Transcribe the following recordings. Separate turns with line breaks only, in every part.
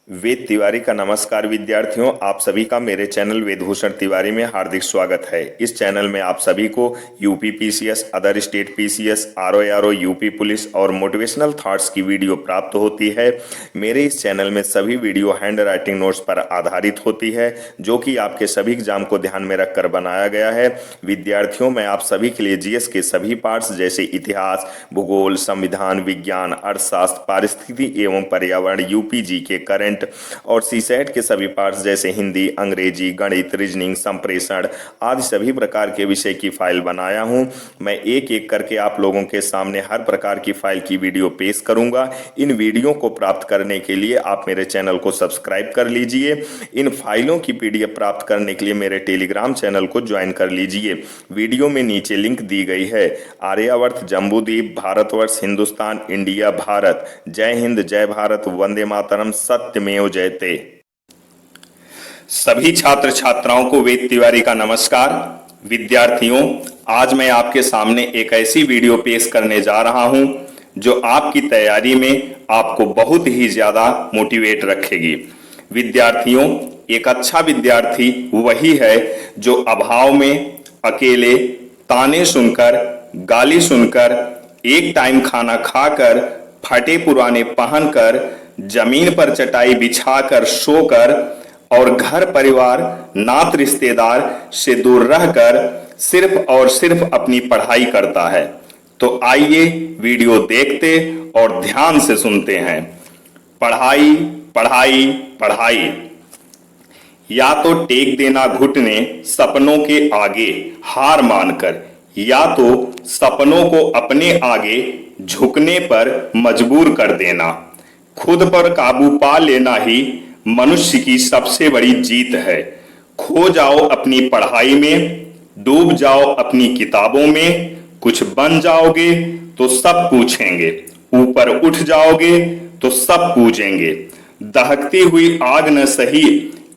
वेद तिवारी का नमस्कार विद्यार्थियों। आप सभी का मेरे चैनल वेदभूषण तिवारी में हार्दिक स्वागत है। इस चैनल में आप सभी को UP PCS, other state PCS, RO UP police और मोटिवेशनल थॉट्स की वीडियो प्राप्त होती है। मेरे इस चैनल में सभी वीडियो हैंड राइटिंग नोट्स पर आधारित होती है, जो कि आपके सभी एग्जाम को ध्यान में रखकर बनाया गया है। विद्यार्थियों, मैं आप सभी के लिए जीएस के सभी पार्ट्स जैसे इतिहास, भूगोल, संविधान, विज्ञान, अर्थशास्त्र, पारिस्थिति एवं पर्यावरण, यूपीजी के करंट और सीसेट के सभी पार्ट्स जैसे हिंदी, अंग्रेजी, गणित, रीजनिंग, संप्रेषण आदि सभी प्रकार के विषय की फाइल बनाया हूं। मैं एक एक करके आप लोगों के सामने हर प्रकार की फाइल की वीडियो पेश करूंगा। इन वीडियो को प्राप्त करने के लिए आप मेरे चैनल को सब्सक्राइब कर लीजिए। इन फाइलों की पीडीएफ प्राप्त करने के लिए मेरे टेलीग्राम चैनल को ज्वाइन कर लीजिए। वीडियो में नीचे लिंक दी गई है। आर्यावर्त, जम्बूद्वीप, भारतवर्ष, हिंदुस्तान, इंडिया, भारत। जय हिंद, जय भारत, वंदे मातरम, सत्यमेव जयते। सभी छात्र छात्राओं को वेद तिवारी का नमस्कार। विद्यार्थियों, आज मैं आपके सामने एक ऐसी वीडियो पेश करने जा रहा हूं जो आपकी तैयारी में आपको बहुत ही ज्यादा मोटिवेट रखेगी। विद्यार्थियों, एक अच्छा विद्यार्थी वही है जो अभाव में, अकेले, ताने सुनकर, गाली सुनकर, एक टाइम खाना खाकर, फटे पुराने पहनकर, जमीन पर चटाई बिछाकर सोकर और घर परिवार, नात रिश्तेदार से दूर रहकर सिर्फ और सिर्फ अपनी पढ़ाई करता है। तो आइए वीडियो देखते और ध्यान से सुनते हैं। पढ़ाई, पढ़ाई, पढ़ाई। या तो टेक देना घुटने सपनों के आगे हार मानकर, या तो सपनों को अपने आगे झुकने पर मजबूर कर देना। खुद पर काबू पा लेना ही मनुष्य की सबसे बड़ी जीत है। खो जाओ अपनी पढ़ाई में, डूब जाओ अपनी किताबों में, कुछ बन जाओगे तो सब पूछेंगे, ऊपर उठ जाओगे तो सब पूजेंगे। दहकती हुई आग न सही,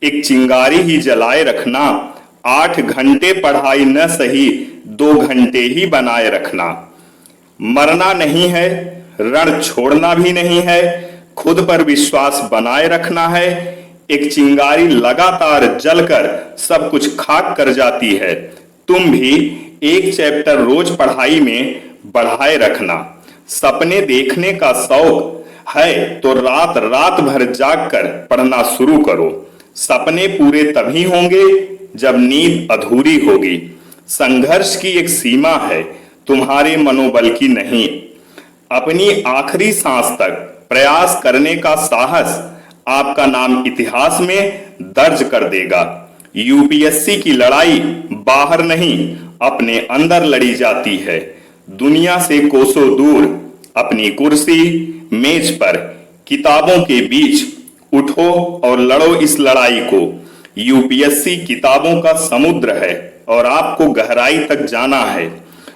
एक चिंगारी ही जलाए रखना। 8 घंटे पढ़ाई न सही, 2 घंटे ही बनाए रखना। मरना नहीं है, रण छोड़ना भी नहीं है, खुद पर विश्वास बनाए रखना है। एक चिंगारी लगातार जलकर सब कुछ खाक कर जाती है। तुम भी एक चैप्टर रोज पढ़ाई में बढ़ाए रखना। सपने देखने का शौक है तो रात रात भर जागकर पढ़ना शुरू करो। सपने पूरे तभी होंगे जब नींद अधूरी होगी। संघर्ष की एक सीमा है, तुम्हारे मनोबल की नहीं। अपनी आखिरी सांस तक प्रयास करने का साहस आपका नाम इतिहास में दर्ज कर देगा। यूपीएससी की लड़ाई बाहर नहीं, अपने अंदर लड़ी जाती है। दुनिया से कोसों दूर, अपनी कुर्सी, मेज पर, किताबों के बीच उठो और लड़ो इस लड़ाई को। यूपीएससी किताबों का समुद्र है और आपको गहराई तक जाना है।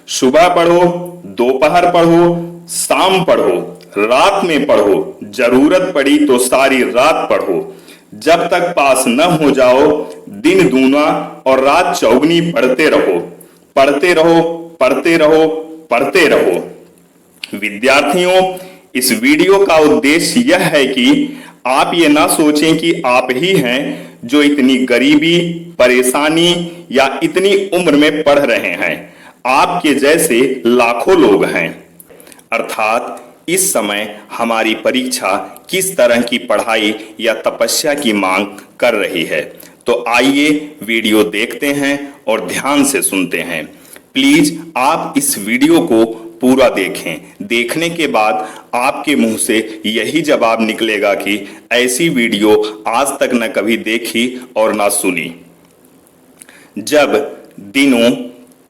सुबह पढ़ो, दोपहर पढ़ो, शाम पढ़ो, रात में पढ़ो, जरूरत पड़ी तो सारी रात पढ़ो। जब तक पास न हो जाओ, दिन दूना और रात चौगनी पढ़ते रहो, पढ़ते रहो, पढ़ते रहो, पढ़ते रहो। विद्यार्थियों, इस वीडियो का उद्देश्य यह है कि आप ये ना सोचें कि आप ही हैं जो इतनी गरीबी, परेशानी या इतनी उम्र में पढ़ रहे हैं। आपके जैसे लाखों लोग हैं। अर्थात इस समय हमारी परीक्षा किस तरह की पढ़ाई या तपस्या की मांग कर रही है। तो आइए वीडियो देखते हैं और ध्यान से सुनते हैं। प्लीज आप इस वीडियो को पूरा देखें। देखने के बाद आपके मुंह से यही जवाब निकलेगा कि ऐसी वीडियो आज तक न कभी देखी और ना सुनी। जब दिनों,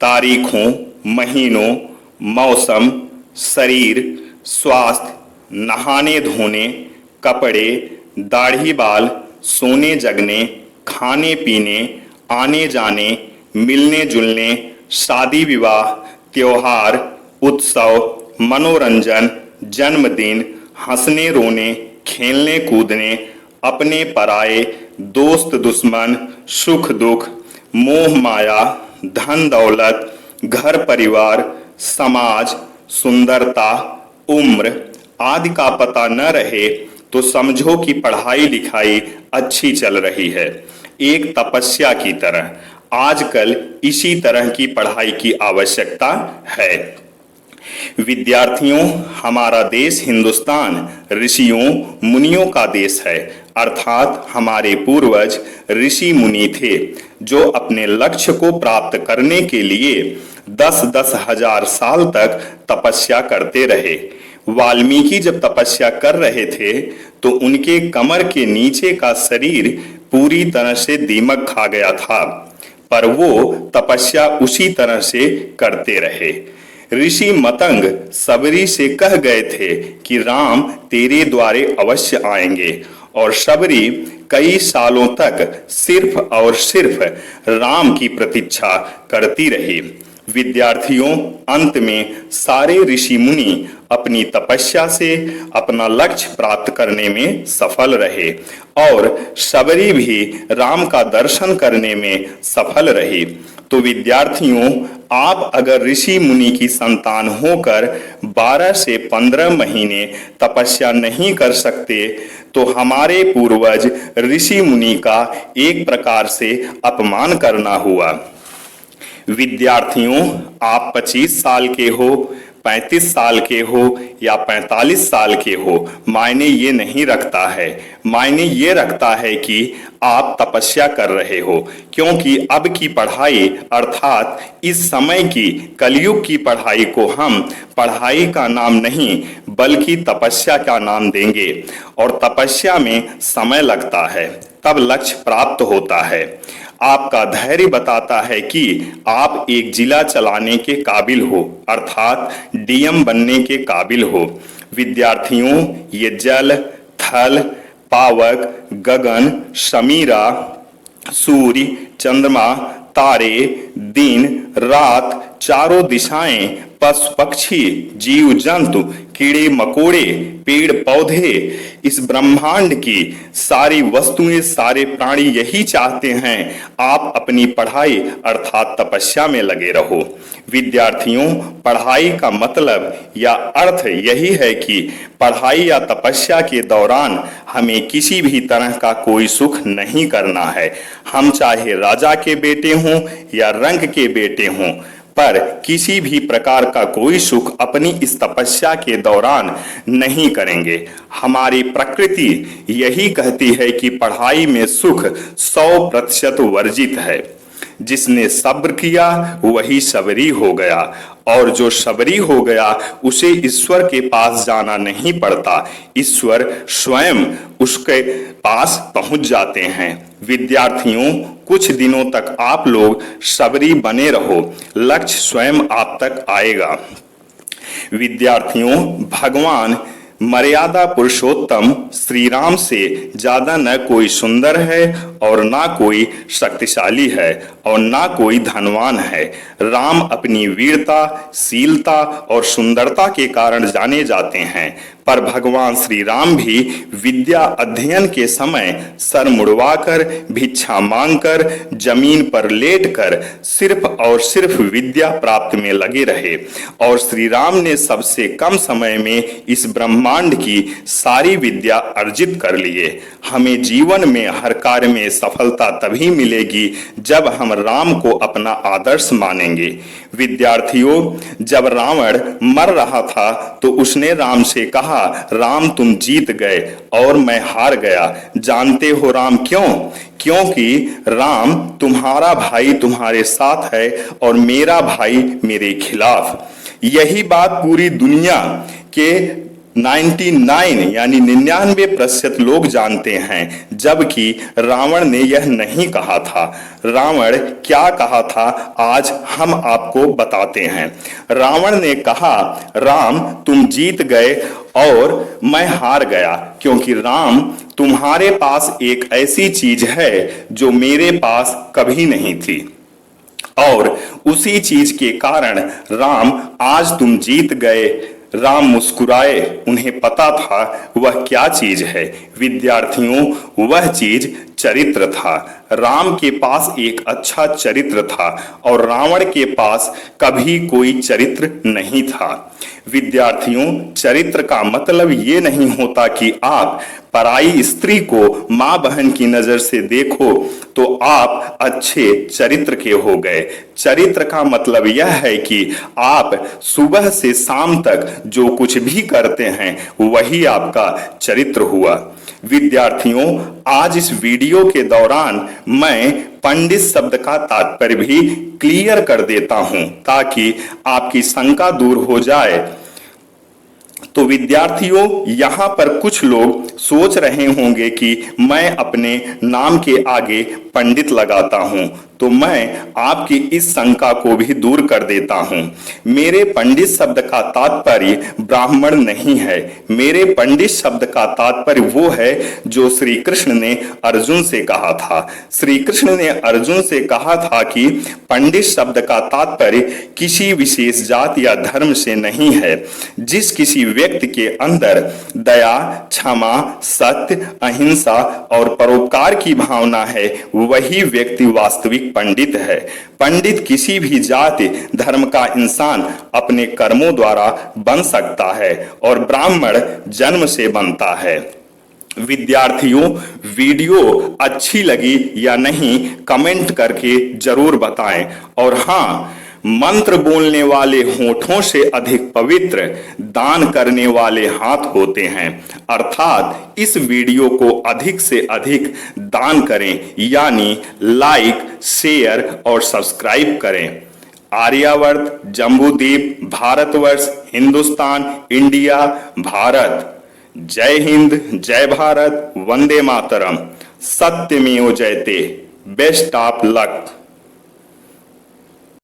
तारीखों, महीनों, मौसम, शरीर, स्वास्थ्य, नहाने धोने, कपड़े, दाढ़ी बाल, सोने जगने, खाने पीने, आने जाने, मिलने जुलने, शादी विवाह, त्योहार, उत्सव, मनोरंजन, जन्मदिन, हंसने रोने, खेलने कूदने, अपने पराए, दोस्त दुश्मन, सुख दुख, मोह माया, धन दौलत, घर परिवार, समाज, सुंदरता, उम्र आदि का पता न रहे तो समझो कि पढ़ाई लिखाई अच्छी चल रही है, एक तपस्या की तरह। आजकल इसी तरह की पढ़ाई की आवश्यकता है। विद्यार्थियों, हमारा देश हिंदुस्तान ऋषियों मुनियों का देश है, अर्थात हमारे पूर्वज ऋषि मुनि थे जो अपने लक्ष्य को प्राप्त करने के लिए 10-10 हजार साल तक तपस्या करते रहे। वाल्मीकि जब तपस्या कर रहे थे तो उनके कमर के नीचे का शरीर पूरी तरह से दीमक खा गया था, पर वो तपस्या उसी तरह से करते रहे। ऋषि मतंग सबरी से कह गए थे कि राम तेरे द्वारे अवश्य आएंगे, और सबरी कई सालों तक सिर्फ और सिर्फ राम की प्रतीक्षा करती रही। विद्यार्थियों, अंत में सारे ऋषि मुनि अपनी तपस्या से अपना लक्ष्य प्राप्त करने में सफल रहे, और सबरी भी राम का दर्शन करने में सफल रही। तो विद्यार्थियों, आप अगर ऋषि मुनि की संतान होकर 12 से 15 महीने तपस्या नहीं कर सकते तो हमारे पूर्वज ऋषि मुनि का एक प्रकार से अपमान करना हुआ। विद्यार्थियों, आप 25 साल के हो, 35 साल के हो या 45 साल के हो, मायने ये नहीं रखता है। मायने ये रखता है कि आप तपस्या कर रहे हो, क्योंकि अब की पढ़ाई अर्थात इस समय की कलयुग की पढ़ाई को हम पढ़ाई का नाम नहीं बल्कि तपस्या का नाम देंगे। और तपस्या में समय लगता है, तब लक्ष्य प्राप्त होता है। आपका धैर्य बताता है कि आप एक जिला चलाने के काबिल हो, अर्थात डीएम बनने के काबिल हो। विद्यार्थियों, ये जल, थल, पावक, गगन, समीरा, सूर्य, चंद्रमा, तारे, दिन, रात, चारों दिशाएं, पशु पक्षी, जीव जंतु, कीड़े मकोड़े, पेड़ पौधे, इस ब्रह्मांड की सारी वस्तुएं, सारे प्राणी यही चाहते हैं आप अपनी पढ़ाई अर्थात तपस्या में लगे रहो। विद्यार्थियों, पढ़ाई का मतलब या अर्थ यही है कि पढ़ाई या तपस्या के दौरान हमें किसी भी तरह का कोई सुख नहीं करना है। हम चाहे राजा के बेटे हों या रंग के बेटे हों, पर किसी भी प्रकार का कोई सुख अपनी इस तपस्या के दौरान नहीं करेंगे। हमारी प्रकृति यही कहती है कि पढ़ाई में सुख 100% वर्जित है। जिसने सब्र किया वही सबरी हो गया, और जो सबरी हो गया उसे ईश्वर के पास जाना नहीं पड़ता, ईश्वर स्वयं उसके पास पहुंच जाते हैं। विद्यार्थियों, कुछ दिनों तक आप लोग सबरी बने रहो, लक्ष्य स्वयं आप तक आएगा। विद्यार्थियों, भगवान मर्यादा पुरुषोत्तम श्री राम से ज्यादा न कोई सुंदर है और ना कोई शक्तिशाली है और ना कोई धनवान है। राम अपनी वीरता, शीलता और सुंदरता के कारण जाने जाते हैं, पर भगवान श्री राम भी विद्या अध्ययन के समय सर मुड़वाकर, भिक्षा मांगकर, जमीन पर लेटकर सिर्फ और सिर्फ विद्या प्राप्त में लगे रहे, और श्री राम ने सबसे कम समय में इस ब्रह्मांड की सारी विद्या अर्जित कर लिए। हमें जीवन में हर कार्य में सफलता तभी मिलेगी जब हम राम को अपना आदर्श मानेंगे। विद्यार्थियों, जब रावण मर रहा था तो उसने राम से कहा, राम तुम जीत गए और मैं हार गया। जानते हो राम क्यों? क्योंकि राम तुम्हारा भाई तुम्हारे साथ है और मेरा भाई मेरे खिलाफ। यही बात पूरी दुनिया के 99 यानी 99% लोग जानते हैं, जबकि रावण ने यह नहीं कहा था। रावण क्या कहा था आज हम आपको बताते हैं। रावण ने कहा, राम तुम जीत गए और मैं हार गया, क्योंकि राम तुम्हारे पास एक ऐसी चीज है जो मेरे पास कभी नहीं थी, और उसी चीज के कारण राम आज तुम जीत गए। राम मुस्कुराए, उन्हें पता था वह क्या चीज है। विद्यार्थियों, वह चीज चरित्र था। राम के पास एक अच्छा चरित्र था और रावण के पास कभी कोई चरित्र नहीं था। विद्यार्थियों, चरित्र का मतलब ये नहीं होता कि आप पराई स्त्री को मां बहन की नजर से देखो तो आप अच्छे चरित्र के हो गए। चरित्र का मतलब यह है कि आप सुबह से शाम तक जो कुछ भी करते हैं वही आपका चरित्र हुआ। विद्यार्थियों, आज इस वीडियो के दौरान मैं पंडित शब्द का तात्पर्य भी क्लियर कर देता हूं ताकि आपकी शंका दूर हो जाए। तो विद्यार्थियों, यहां पर कुछ लोग सोच रहे होंगे कि मैं अपने नाम के आगे पंडित लगाता हूं, तो मैं आपकी इस शंका को भी दूर कर देता हूं। मेरे पंडित शब्द का तात्पर्य ब्राह्मण नहीं है। मेरे पंडित शब्द का तात्पर्य वो है जो श्री कृष्ण ने अर्जुन से कहा था। श्री कृष्ण ने अर्जुन से कहा था कि पंडित शब्द का तात्पर्य किसी विशेष जाति या धर्म से नहीं है। जिस किसी व्यक्ति के अंदर दया, क्षमा, सत्य, अहिंसा और परोपकार की भावना है वही व्यक्ति वास्तविक पंडित है। पंडित किसी भी जाति धर्म का इंसान अपने कर्मों द्वारा बन सकता है और ब्राह्मण जन्म से बनता है। विद्यार्थियों, वीडियो अच्छी लगी या नहीं कमेंट करके जरूर बताएं। और हाँ, मंत्र बोलने वाले होठों से अधिक पवित्र दान करने वाले हाथ होते हैं। अर्थात इस वीडियो को अधिक से अधिक दान करें, यानी लाइक, शेयर और सब्सक्राइब करें। आर्यावर्त, जम्बूद्वीप, भारतवर्ष, हिंदुस्तान, इंडिया, भारत। जय हिंद, जय भारत, वंदे मातरम। सत्यमेव जयते। Best of luck.